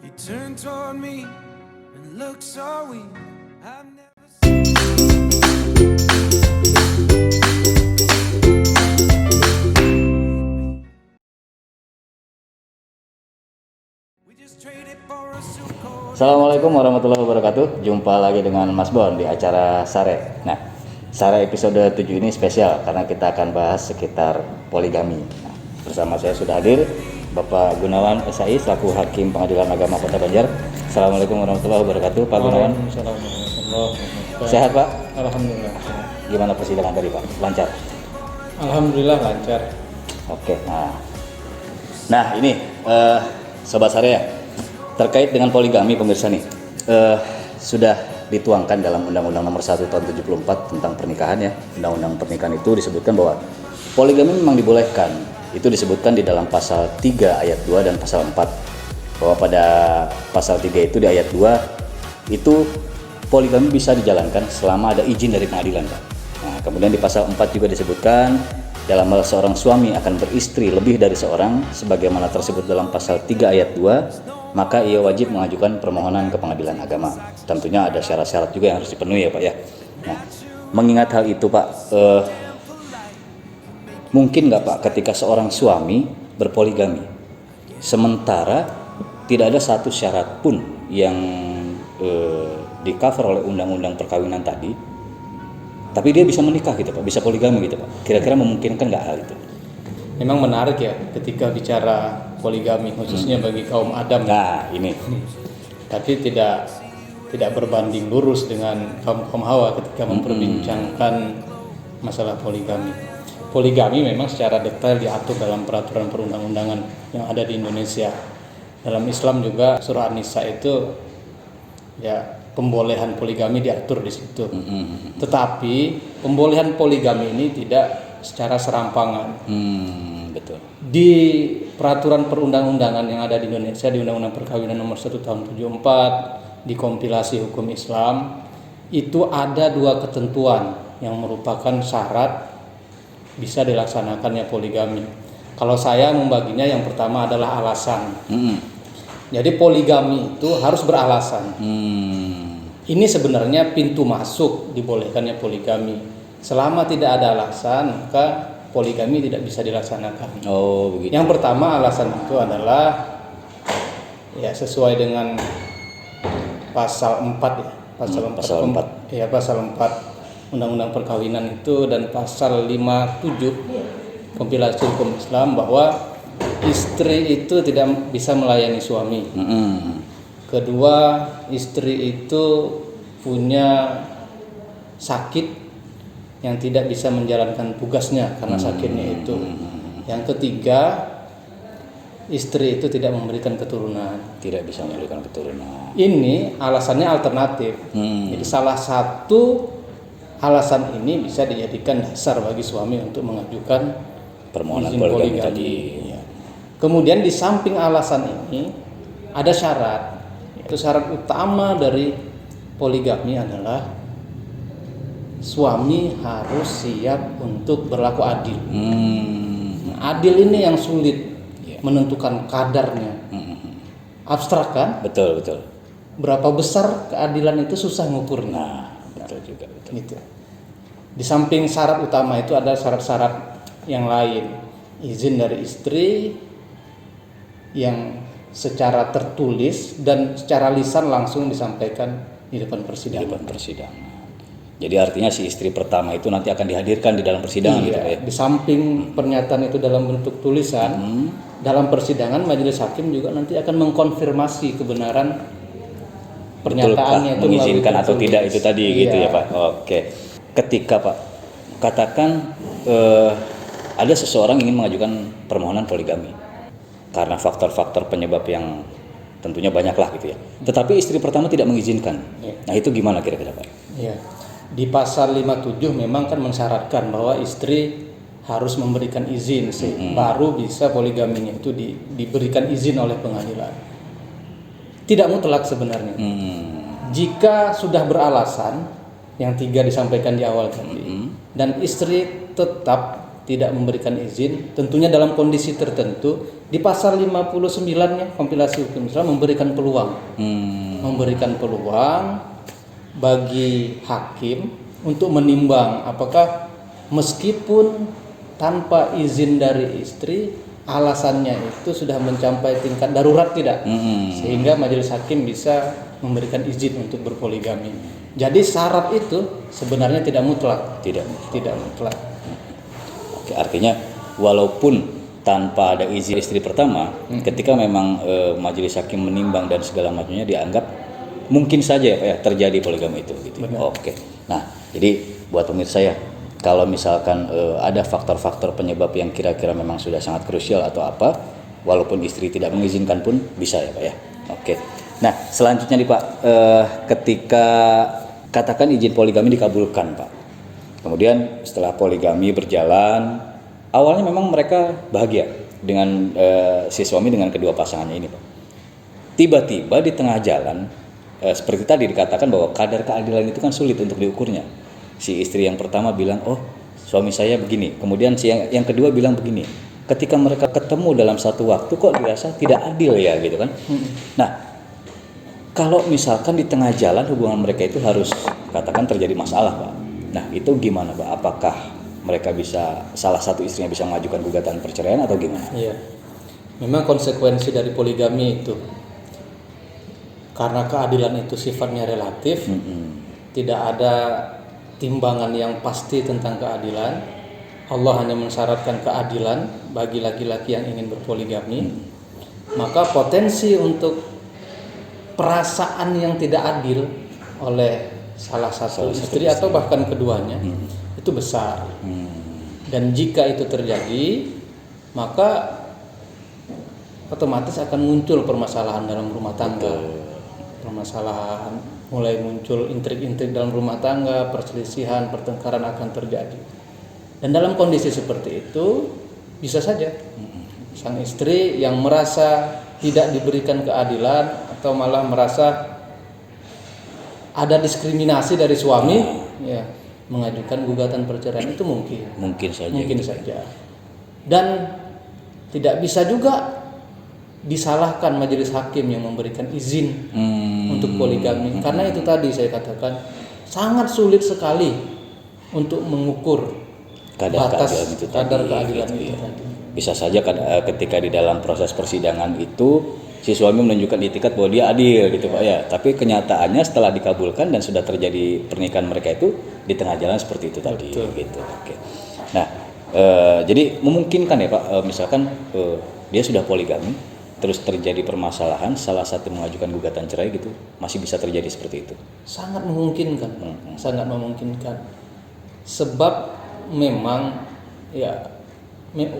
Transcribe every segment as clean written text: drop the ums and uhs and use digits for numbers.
You turn toward me and look so weak. I've never We just traded for a suit coat. Assalamualaikum warahmatullahi wabarakatuh. Jumpa lagi dengan Mas Bon di acara Sare. Nah, Sare episode 7 ini spesial karena kita akan bahas sekitar poligami. Nah, bersama saya sudah hadir Bapak Gunawan SAI selaku Hakim Pengadilan Agama Kota Banjar. Assalamualaikum warahmatullahi wabarakatuh, Pak Gunawan. Sehat, Pak? Alhamdulillah. Gimana persidangan tadi, Pak? Lancar? Alhamdulillah lancar. Oke. Nah ini Sobat Sare ya, terkait dengan poligami pemirsa nih, sudah dituangkan dalam Undang-Undang Nomor 1 Tahun 74 tentang pernikahan ya. Undang-Undang pernikahan itu disebutkan bahwa poligami memang dibolehkan. Itu disebutkan di dalam pasal 3 ayat 2 dan pasal 4. Bahwa pada pasal 3 itu di ayat 2 itu poligami bisa dijalankan selama ada izin dari pengadilan, Pak. Nah, kemudian di pasal 4 juga disebutkan dalam hal seorang suami akan beristri lebih dari seorang sebagaimana tersebut dalam pasal 3 ayat 2, maka ia wajib mengajukan permohonan ke pengadilan agama. Tentunya ada syarat-syarat juga yang harus dipenuhi ya, Pak ya. Nah, mengingat hal itu, Pak, mungkin nggak Pak ketika seorang suami berpoligami sementara tidak ada satu syarat pun yang di cover oleh undang-undang perkawinan tadi, tapi dia bisa menikah gitu Pak, bisa poligami gitu Pak. Kira-kira memungkinkan nggak hal itu? Memang menarik ya ketika bicara poligami khususnya bagi kaum Adam. Nah ini, Tapi tidak berbanding lurus dengan kaum Hawa ketika memperbincangkan masalah poligami. Poligami memang secara detail diatur dalam peraturan perundang-undangan yang ada di Indonesia. Dalam Islam juga surah An-Nisa itu ya pembolehan poligami diatur di situ. Tetapi pembolehan poligami ini tidak secara serampangan. betul. Di peraturan perundang-undangan yang ada di Indonesia, di Undang-Undang Perkawinan Nomor 1 Tahun 74, di kompilasi hukum Islam, itu ada dua ketentuan yang merupakan syarat bisa dilaksanakannya poligami. Kalau saya membaginya, yang pertama adalah alasan. Jadi poligami itu harus beralasan. Ini sebenarnya pintu masuk dibolehkannya poligami. Selama tidak ada alasan, maka poligami tidak bisa dilaksanakan. Oh begitu. Yang pertama alasan itu adalah ya sesuai dengan pasal 4 ya. Pasal 4. Ya, pasal 4 Undang-Undang Perkawinan itu dan pasal 57 kompilasi hukum Islam bahwa istri itu tidak bisa melayani suami. Kedua, istri itu punya sakit yang tidak bisa menjalankan tugasnya karena sakitnya itu. Yang ketiga, istri itu tidak memberikan keturunan. Tidak bisa memberikan keturunan. Ini alasannya alternatif. Jadi salah satu alasan ini bisa dijadikan dasar bagi suami untuk mengajukan Permohonan izin poligami tadi. Ya. Kemudian di samping alasan ini ada syarat. Itu syarat utama dari poligami adalah suami harus siap untuk berlaku adil. Adil ini yang sulit menentukan kadarnya. Abstrak kan? Betul. Berapa besar keadilan itu susah ngukurnya. Nah, betul juga. Betul. Gitu. Di samping syarat utama itu ada syarat-syarat yang lain. Izin dari istri yang secara tertulis dan secara lisan langsung disampaikan di depan persidangan. Jadi artinya si istri pertama itu nanti akan dihadirkan di dalam persidangan gitu ya. Di samping pernyataan itu dalam bentuk tulisan, dalam persidangan majelis hakim juga nanti akan mengkonfirmasi kebenaran pernyataannya itu mengizinkan atau tertulis. tidak itu tadi gitu ya Pak. Oke. Ketika Pak katakan ada seseorang ingin mengajukan permohonan poligami karena faktor-faktor penyebab yang tentunya banyaklah gitu ya. Tetapi istri pertama tidak mengizinkan. Nah, itu gimana kira-kira Pak? Ya. Di pasal 57 memang kan mensyaratkan bahwa istri harus memberikan izin sih, baru bisa poligaminya itu diberikan izin oleh pengadilan. Tidak mutlak sebenarnya. Jika sudah beralasan yang 3 disampaikan di awal tadi, dan istri tetap tidak memberikan izin, tentunya dalam kondisi tertentu. Di pasal 59-nya kompilasi hukum Islam memberikan peluang. Memberikan peluang bagi hakim untuk menimbang apakah meskipun tanpa izin dari istri, alasannya itu sudah mencapai tingkat darurat tidak, sehingga majelis hakim bisa memberikan izin untuk berpoligami. Jadi syarat itu sebenarnya tidak mutlak. Tidak mutlak. Oke, artinya walaupun tanpa ada izin istri pertama, ketika memang majelis hakim menimbang dan segala macamnya dianggap mungkin saja ya Pak ya terjadi poligami itu gitu. Oke. Nah, jadi buat pemirsa ya, kalau misalkan ada faktor-faktor penyebab yang kira-kira memang sudah sangat krusial atau apa, walaupun istri tidak mengizinkan pun bisa ya Pak ya. Oke. Nah, selanjutnya nih Pak, ketika katakan izin poligami dikabulkan Pak. Kemudian setelah poligami berjalan, awalnya memang mereka bahagia dengan si suami dengan kedua pasangannya ini Pak. Tiba-tiba di tengah jalan, seperti tadi dikatakan bahwa kadar keadilan itu kan sulit untuk diukurnya. Si istri yang pertama bilang, oh suami saya begini. Kemudian si yang kedua bilang begini. Ketika mereka ketemu dalam satu waktu kok dirasa tidak adil ya gitu kan. Nah, kalau misalkan di tengah jalan hubungan mereka itu harus katakan terjadi masalah Pak. Nah itu gimana Pak? Apakah mereka bisa, salah satu istrinya bisa mengajukan gugatan perceraian atau gimana? Iya, memang konsekuensi dari poligami itu, karena keadilan itu sifatnya relatif, tidak ada timbangan yang pasti tentang keadilan. Allah hanya mensyaratkan keadilan bagi laki-laki yang ingin berpoligami. Maka potensi untuk perasaan yang tidak adil oleh salah satu istri atau bahkan keduanya itu besar. Dan jika itu terjadi, maka otomatis akan muncul permasalahan dalam rumah tangga. Permasalahan, mulai muncul intrik-intrik dalam rumah tangga, perselisihan, pertengkaran akan terjadi. Dan dalam kondisi seperti itu, bisa saja sang istri yang merasa tidak diberikan keadilan atau malah merasa ada diskriminasi dari suami, ya, mengajukan gugatan perceraian itu mungkin saja. Dan tidak bisa juga disalahkan majelis hakim yang memberikan izin untuk poligami, karena itu tadi saya katakan sangat sulit sekali untuk mengukur kadar keadilan itu tadi. Bisa saja ketika di dalam proses persidangan itu si suami menunjukkan itikat bahwa dia adil gitu Pak ya, tapi kenyataannya setelah dikabulkan dan sudah terjadi pernikahan mereka itu di tengah jalan seperti itu tadi. Gitu. Oke. Nah, jadi memungkinkan ya Pak, misalkan dia sudah poligami, terus terjadi permasalahan, salah satu mengajukan gugatan cerai gitu, masih bisa terjadi seperti itu? Sangat memungkinkan, sangat memungkinkan. Sebab memang ya,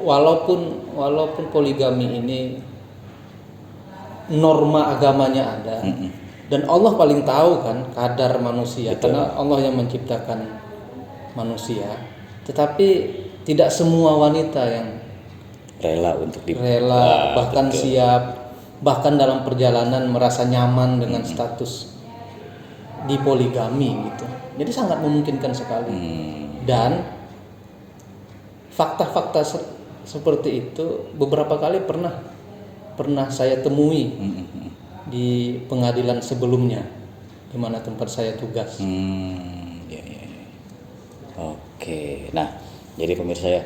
walaupun poligami ini norma agamanya ada, dan Allah paling tahu kan kadar manusia. Betul. Karena Allah yang menciptakan manusia, tetapi tidak semua wanita yang rela untuk bahkan betul. Siap, bahkan dalam perjalanan merasa nyaman dengan status di poligami gitu. Jadi sangat memungkinkan sekali. Dan fakta-fakta seperti itu beberapa kali pernah saya temui di pengadilan sebelumnya, di mana tempat saya tugas. Oke. Nah, jadi pemirsa ya,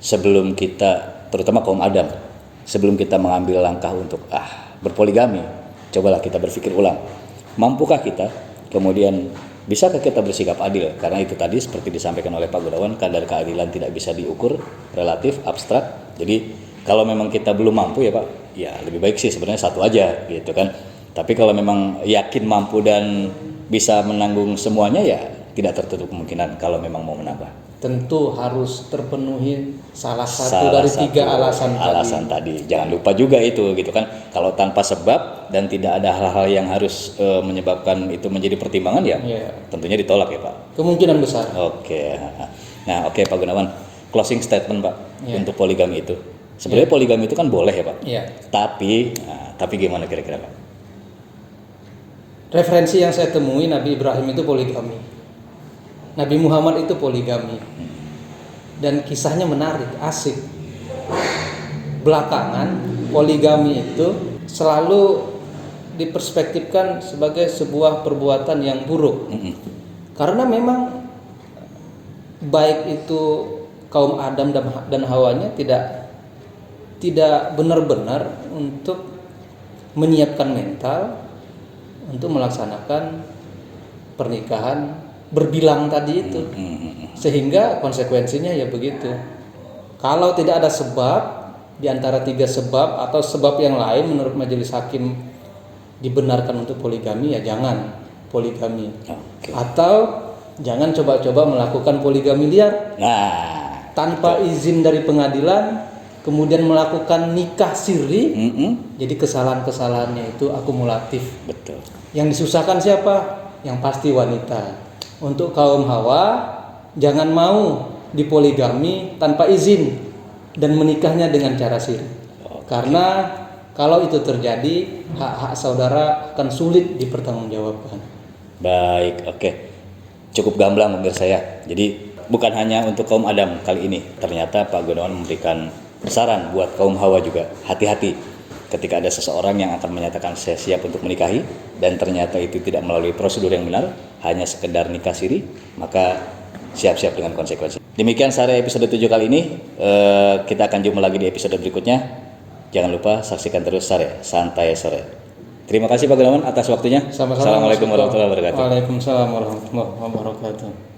sebelum kita, terutama kaum Adam, sebelum kita mengambil langkah untuk berpoligami, cobalah kita berpikir ulang. Mampukah kita? Kemudian bisakah kita bersikap adil? Karena itu tadi seperti disampaikan oleh Pak Gunawan, kadar keadilan tidak bisa diukur, relatif, abstrak. Jadi kalau memang kita belum mampu ya Pak, ya lebih baik sih sebenarnya satu aja gitu kan. Tapi kalau memang yakin mampu dan bisa menanggung semuanya, ya tidak tertutup kemungkinan kalau memang mau menambah. Tentu harus terpenuhi salah satu dari tiga alasan tadi. Jangan lupa juga itu gitu kan. Kalau tanpa sebab dan tidak ada hal-hal yang harus menyebabkan itu menjadi pertimbangan, ya tentunya ditolak ya Pak. Kemungkinan besar. Oke. Nah, oke Pak Gunawan, closing statement Pak untuk poligami itu. Sebenarnya poligami itu kan boleh ya Pak. Tapi gimana kira-kira Pak? Referensi yang saya temui, Nabi Ibrahim itu poligami, Nabi Muhammad itu poligami, dan kisahnya menarik, asik. Belakangan poligami itu selalu diperspektifkan sebagai sebuah perbuatan yang buruk. Karena memang baik itu kaum Adam dan Hawanya tidak benar-benar untuk menyiapkan mental untuk melaksanakan pernikahan berbilang tadi itu, sehingga konsekuensinya ya begitu. Kalau tidak ada sebab di antara 3 sebab atau sebab yang lain menurut majelis hakim dibenarkan untuk poligami, ya jangan poligami. Atau jangan coba-coba melakukan poligami liar tanpa izin dari pengadilan, kemudian melakukan nikah siri. Jadi kesalahan-kesalahannya itu akumulatif. Betul. Yang disusahkan siapa? Yang pasti wanita. Untuk kaum Hawa, jangan mau dipoligami tanpa izin dan menikahnya dengan cara siri. Karena kalau itu terjadi, hak-hak saudara akan sulit dipertanggungjawabkan. Baik, oke. Cukup gamblang menurut saya. Jadi bukan hanya untuk kaum Adam kali ini. Ternyata Pak Gunawan memberikan saran buat kaum Hawa juga. Hati-hati ketika ada seseorang yang akan menyatakan saya siap untuk menikahi dan ternyata itu tidak melalui prosedur yang benar, hanya sekedar nikah siri, maka siap-siap dengan konsekuensi. Demikian Sare episode 7 kali ini. Kita akan jumpa lagi di episode berikutnya. Jangan lupa saksikan terus Sare Santai Sore. Terima kasih Pak Gunawan atas waktunya. Sama-sama. Assalamualaikum warahmatullahi wabarakatuh. Waalaikumsalam warahmatullahi wabarakatuh.